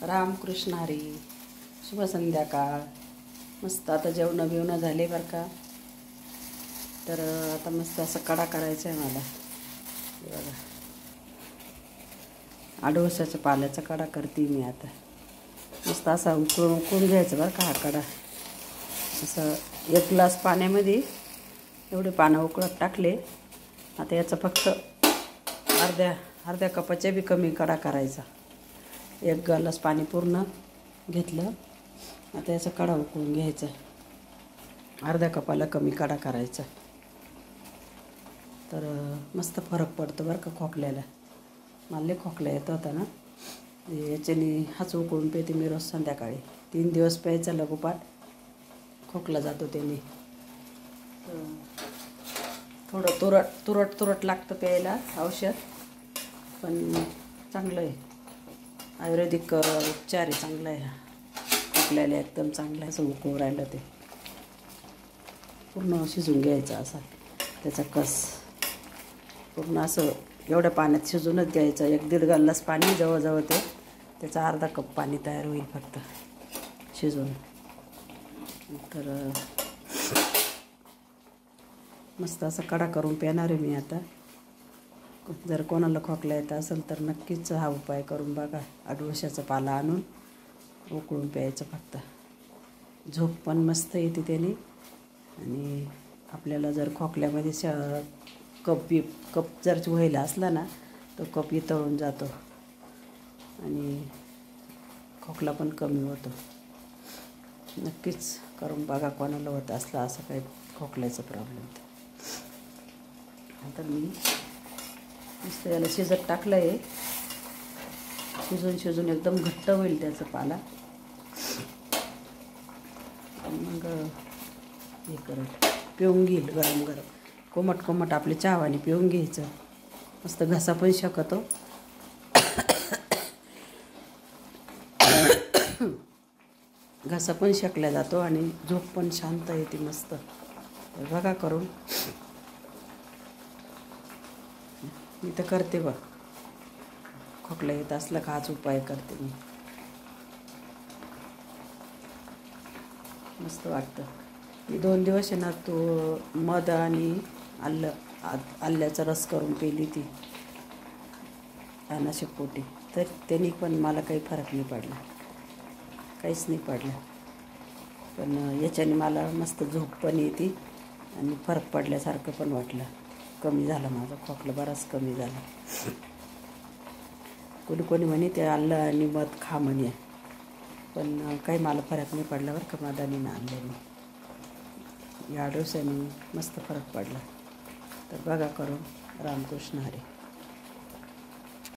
रामकृष्ण हरी. शुभ संध्याकाळ. मस्त आता जेवण बिवणं झाले बरं का. तर आता मस्त असं कडा करायचा आहे मला. हे बघा, आडवसाच्या पाल्याचा कडा करते मी आता. मस्त असा उकळून घ्यायचं बरं का हा कडा. असं 1 ग्लास पाण्यामध्ये एवढे पानं उकळत टाकले. आता याचं फक्त अर्ध्या कपाच्या बी कमी कडा करायचा. 1 ग्लास पाणी पूर्ण घेतलं. आता याचा कडा उकळून घ्यायचा. अर्ध्या कपाला कमी कडा करायचा. तर मस्त फरक पडतो बरं का खोकल्याला. मला लय खोकला येत होता ना, याच्याने हाच उकळून पिते मी रोज संध्याकाळी. 3 दिवस प्यायचा लगोपाठ, खोकला जातो त्याने. थोडं तुरट लागतं प्यायला औषध, पण चांगलं आहे. आयुर्वेदिक उपचार आहे, चांगला आहे. खोकल्याला एकदम चांगलं आहे. असं उकळून राहिलं ते पूर्ण शिजून घ्यायचं. असा त्याचा कस पूर्ण असं एवढ्या पाण्यात शिजूनच घ्यायचं. 1-1.5 ग्लास पाणी जवळजवळ त्याचा अर्धा कप पाणी तयार होईल फक्त शिजून. तर मस्त असं कडा करून पिणार आहे मी आता. जर कोणाला खोकला येत असेल तर नक्कीच हा उपाय करून बघा. अडुळशाचा पाला आणून उकळून प्यायचं फक्त. झोप पण मस्त येते त्याने. आणि आपल्याला जर खोकल्यामध्ये कप जर व्हायला असला ना, तो कप वितळून जातो आणि खोकला पण कमी होतो. नक्कीच करून बघा कोणाला होत असला असं काही खोकल्याचा प्रॉब्लेम. तर मी मस्त याला शिजत टाकलं आहे. शिजून एकदम घट्ट होईल त्याचा पाला. मग हे करत पिऊन घेईल गरम कोमट आपले चहावाने पिऊन घ्यायचं. मस्त घसा पण शकतो. घसा पण शकला जातो आणि झोप पण शांत येते मस्त. तर बघा करून. मी तर करते बघ. खोकला येत असला का हाच उपाय करते मी. मस्त वाटतं. मी 2 दिवस आहे ना, तो मध आणि आल्याचा रस करून पेली ती अनाशकपोटी. तर त्यांनी पण मला काही फरक नाही पडला, काहीच नाही पडला. पण याच्याने मला मस्त झोप पण येते आणि फरक पडल्यासारखं पण वाटलं. कमी झाला माझा खोकला, बराच कमी झाला. कोणी म्हणे ते आलं आणि मध खा म्हणे, पण काही मला फरक नाही पडला बरं का. मधाने आणल्याने या डोस्याने मस्त फरक पडला. तर बघा करून. रामकृष्ण हरी.